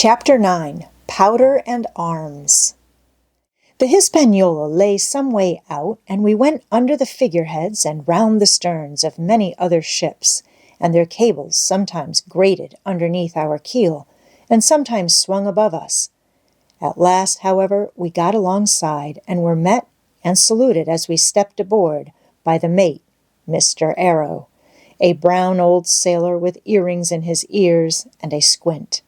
Chapter 9. Powder and Arms. The Hispaniola lay some way out, and we went under the figureheads and round the sterns of many other ships, and their cables sometimes grated underneath our keel, and sometimes swung above us. At last, however, we got alongside, and were met and saluted as we stepped aboard by the mate, Mr. Arrow, a brown old sailor with earrings in his ears and a squint.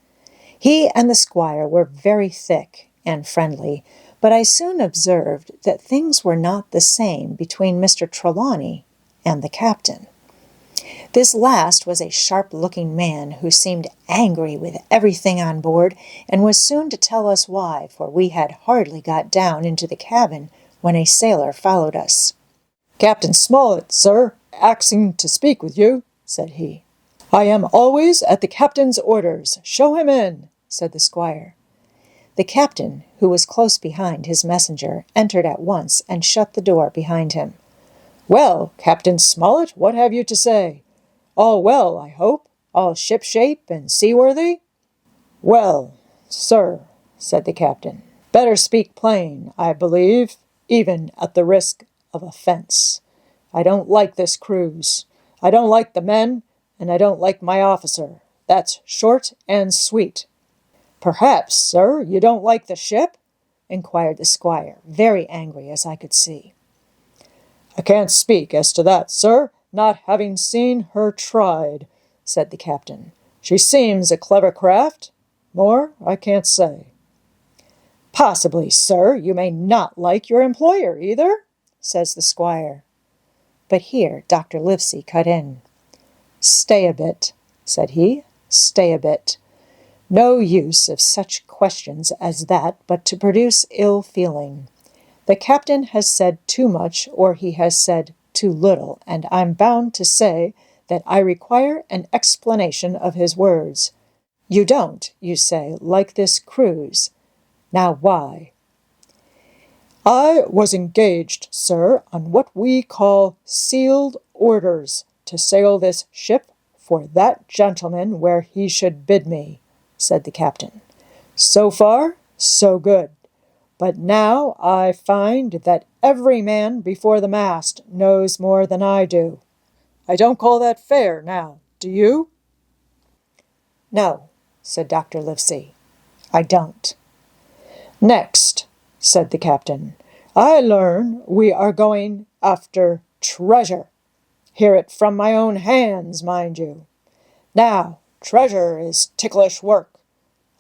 He and the squire were very thick and friendly, but I soon observed that things were not the same between Mr. Trelawney and the captain. This last was a sharp-looking man who seemed angry with everything on board, and was soon to tell us why, for we had hardly got down into the cabin when a sailor followed us. "Captain Smollett, sir, axing to speak with you," said he. "I am always at the captain's orders. Show him in," said the squire. The captain, who was close behind his messenger, entered at once and shut the door behind him. "Well, Captain Smollett, what have you to say? All well, I hope? All ship-shape and seaworthy?" "Well, sir," said the captain, "better speak plain, I believe, even at the risk of offence. I don't like this cruise. I don't like the men, and I don't like my officer. That's short and sweet." "Perhaps, sir, you don't like the ship?" inquired the squire, very angry, as I could see. "I can't speak as to that, sir, not having seen her tried," said the captain. "She seems a clever craft. More I can't say." "Possibly, sir, you may not like your employer either," says the squire. But here Dr. Livesey cut in. "Stay a bit," said he, "stay a bit. No use of such questions as that but to produce ill feeling. The captain has said too much, or he has said too little, and I'm bound to say that I require an explanation of his words. You don't, you say, like this cruise. Now why?" "I was engaged, sir, on what we call sealed orders, to sail this ship for that gentleman where he should bid me," said the captain. "So far, so good. But now I find that every man before the mast knows more than I do. I don't call that fair now, do you?" "No," said Dr. Livesey, "I don't." "Next," said the captain, "I learn we are going after treasure. Hear it from my own hands, mind you. Now, treasure is ticklish work.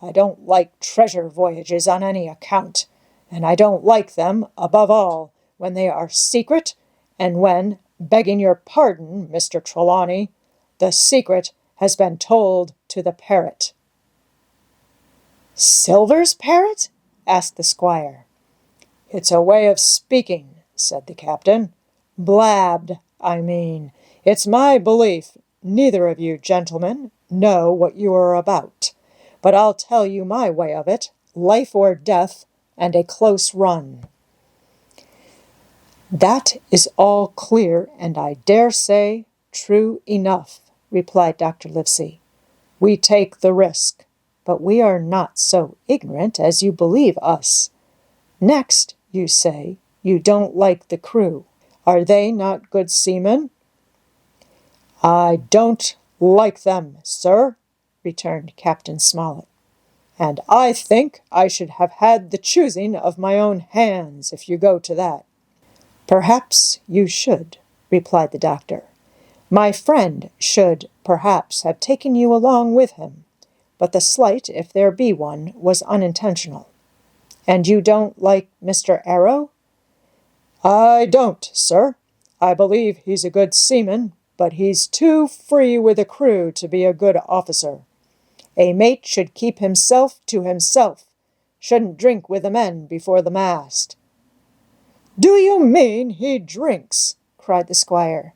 I don't like treasure voyages on any account, and I don't like them, above all, when they are secret, and when, begging your pardon, Mr. Trelawney, the secret has been told to the parrot." "Silver's parrot?" asked the squire. "It's a way of speaking," said the captain. "Blabbed, I mean. It's my belief neither of you gentlemen know what you are about. But I'll tell you my way of it, life or death, and a close run." "That is all clear, and I dare say true enough," replied Dr. Livesey. "We take the risk." "But we are not so ignorant as you believe us. Next, you say, you don't like the crew. Are they not good seamen?" "I don't like them, sir," returned Captain Smollett. "And I think I should have had the choosing of my own hands, if you go to that." "Perhaps you should," replied the doctor. "My friend should, perhaps, have taken you along with him, but the slight, if there be one, was unintentional. And you don't like Mr. Arrow?" "I don't, sir. I believe he's a good seaman, but he's too free with the crew to be a good officer. A mate should keep himself to himself, shouldn't drink with the men before the mast." "Do you mean he drinks?" cried the squire.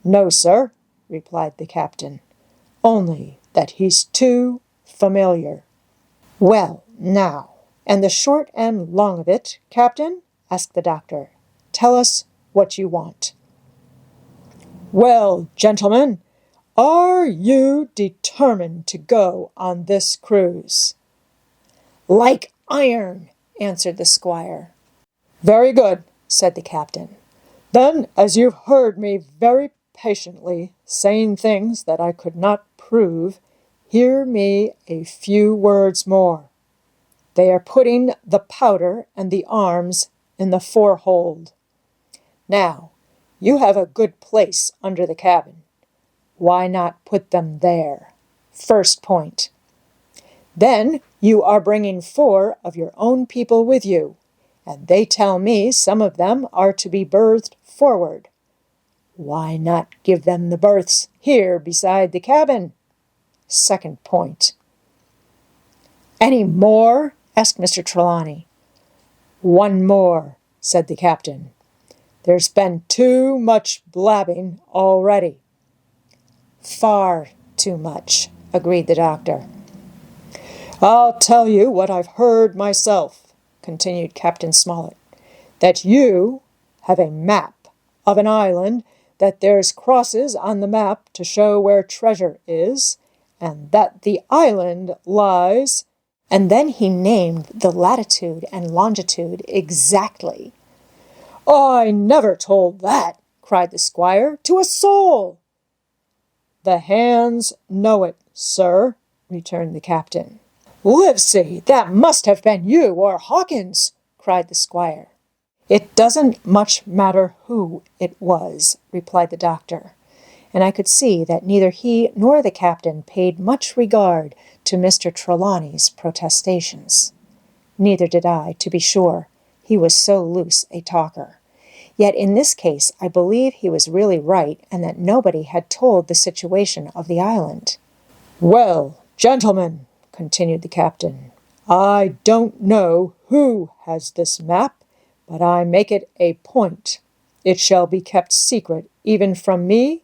"No, sir," replied the captain, "only that he's too familiar." "Well, now, and the short and long of it, Captain?" asked the doctor. "Tell us what you want." "Well, gentlemen, are you determined to go on this cruise?" Like iron, answered the squire. Very good, said the captain. Then, as you've heard me very patiently saying things that I could not prove, hear me a few words more. They are putting the powder and the arms in the forehold. Now, you have a good place under the cabin. Why not put them there? First point. Then you are bringing 4 of your own people with you, and they tell me some of them are to be berthed forward. Why not give them the berths here beside the cabin? Second point. Any more? Asked Mr. Trelawney. One more, said the captain. There's been too much blabbing already. Far too much, agreed the doctor. I'll tell you what I've heard myself, continued Captain Smollett, that you have a map of an island, that there's crosses on the map to show where treasure is, and that the island lies. And then he named the latitude and longitude exactly. I never told that, cried the squire, to a soul. The hands know it, sir, returned the captain. Livesey, that must have been you or Hawkins, cried the squire. It doesn't much matter who it was, replied the doctor, and I could see that neither he nor the captain paid much regard to Mr. Trelawney's protestations. Neither did I, to be sure. He was so loose a talker. Yet in this case I believe he was really right, and that nobody had told the situation of the island. Well, gentlemen, continued the captain, I don't know who has this map, but I make it a point. It shall be kept secret even from me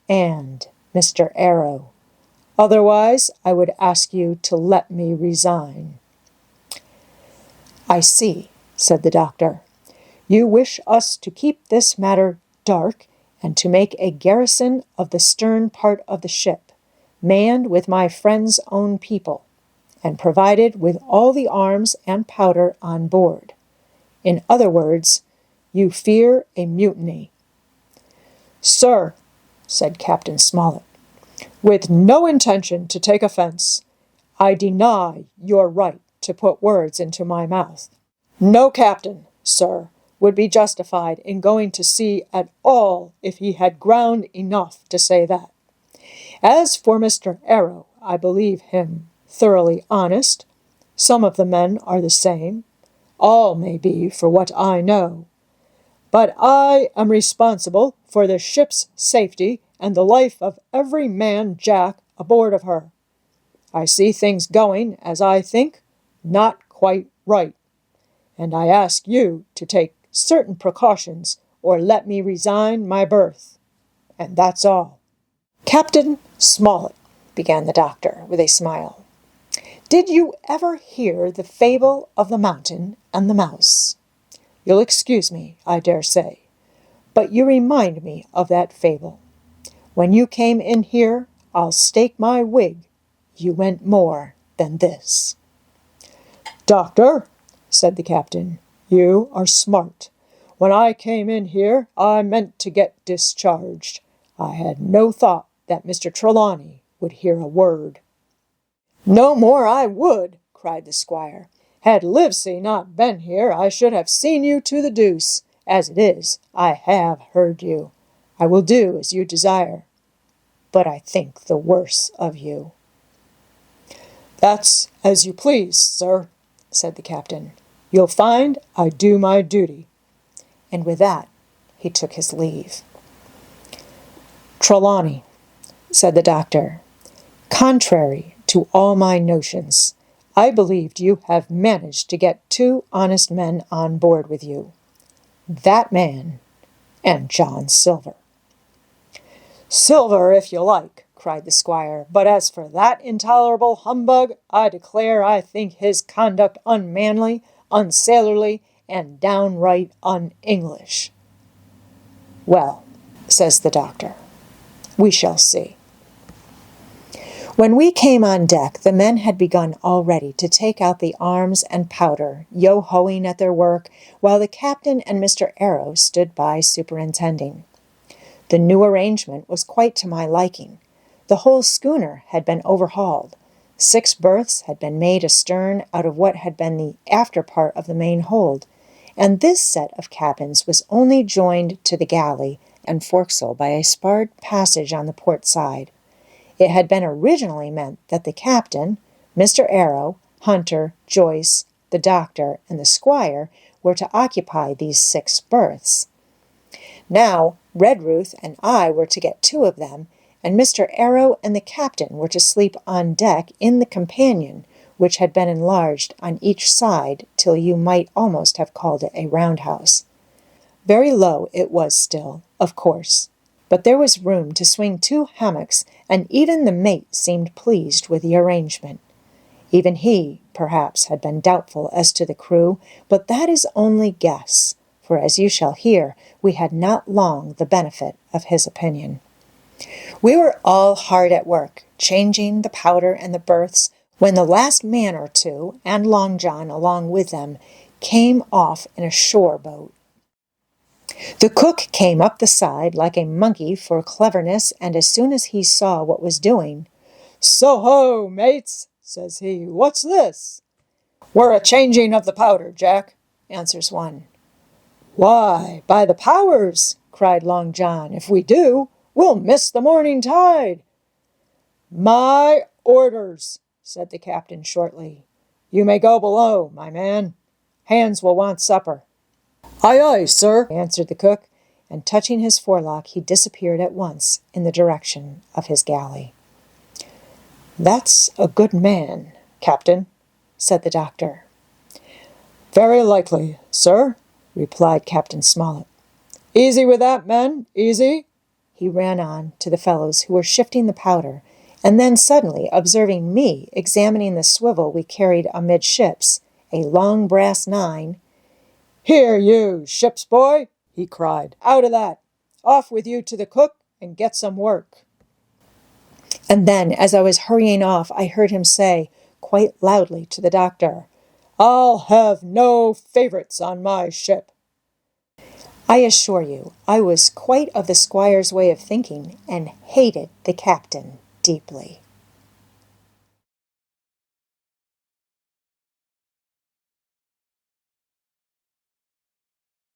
and Mr. Arrow. Otherwise, I would ask you to let me resign. I see, said the doctor. You wish us to keep this matter dark, and to make a garrison of the stern part of the ship, manned with my friend's own people, and provided with all the arms and powder on board. In other words, you fear a mutiny. Sir, said Captain Smollett, with no intention to take offense, I deny your right to put words into my mouth. No captain, sir, would be justified in going to sea at all if he had ground enough to say that. As for Mr. Arrow, I believe him thoroughly honest. Some of the men are the same. All may be, for what I know. But I am responsible for the ship's safety and the life of every man jack aboard of her. I see things going, as I think, not quite right, and I ask you to take certain precautions or let me resign my berth. And that's all. Captain Smollett, began the doctor with a smile, did you ever hear the fable of the mountain and the mouse? You'll excuse me, I dare say, but you remind me of that fable. When you came in here, I'll stake my wig, you meant more than this. Doctor, said the captain, you are smart. When I came in here, I meant to get discharged. I had no thought that Mr. Trelawney would hear a word. No more I would, cried the squire. Had Livesey not been here, I should have seen you to the deuce. As it is, I have heard you. I will do as you desire. But I think the worse of you. That's as you please, sir, said the captain. You'll find I do my duty. And with that, he took his leave. Trelawney, said the doctor, contrary to all my notions, I believed you have managed to get 2 honest men on board with you. That man and John Silver. Silver, if you like, cried the squire, but as for that intolerable humbug, I declare I think his conduct unmanly, unsailorly, and downright un-English. Well, says the doctor, we shall see. When we came on deck, the men had begun already to take out the arms and powder, yo-hoing at their work, while the captain and Mr. Arrow stood by superintending. The new arrangement was quite to my liking. The whole schooner had been overhauled. 6 berths had been made astern out of what had been the after part of the main hold, and this set of cabins was only joined to the galley and forecastle by a sparred passage on the port side. It had been originally meant that the captain, Mr. Arrow, Hunter, Joyce, the doctor, and the squire were to occupy these 6 berths. Now, Redruth and I were to get 2 of them, and Mr. Arrow and the captain were to sleep on deck in the companion, which had been enlarged on each side till you might almost have called it a roundhouse. Very low it was still, of course, but there was room to swing 2 hammocks, and even the mate seemed pleased with the arrangement. Even he, perhaps, had been doubtful as to the crew, but that is only guess, for as you shall hear, we had not long the benefit of his opinion. We were all hard at work, changing the powder and the berths, when the last man or 2, and Long John along with them, came off in a shore boat. The cook came up the side like a monkey for cleverness, and as soon as he saw what was doing, "So-ho, mates," says he, "what's this?" "We're a-changing of the powder, Jack," answers one. "Why, by the powers," cried Long John, "if we do, we'll miss the morning tide." "My orders," said the captain shortly. "You may go below, my man. Hands will want supper." "Aye, aye, sir," answered the cook, and touching his forelock, he disappeared at once in the direction of his galley. "That's a good man, Captain," said the doctor. "Very likely, sir," replied Captain Smollett. "Easy with that, men, easy." He ran on to the fellows who were shifting the powder, and then suddenly observing me examining the swivel we carried amidships, a long brass 9, "Here, you, ship's boy," he cried, "out of that! Off with you to the cook and get some work." And then, as I was hurrying off, I heard him say, quite loudly to the doctor, "I'll have no favourites on my ship." I assure you, I was quite of the squire's way of thinking, and hated the captain deeply.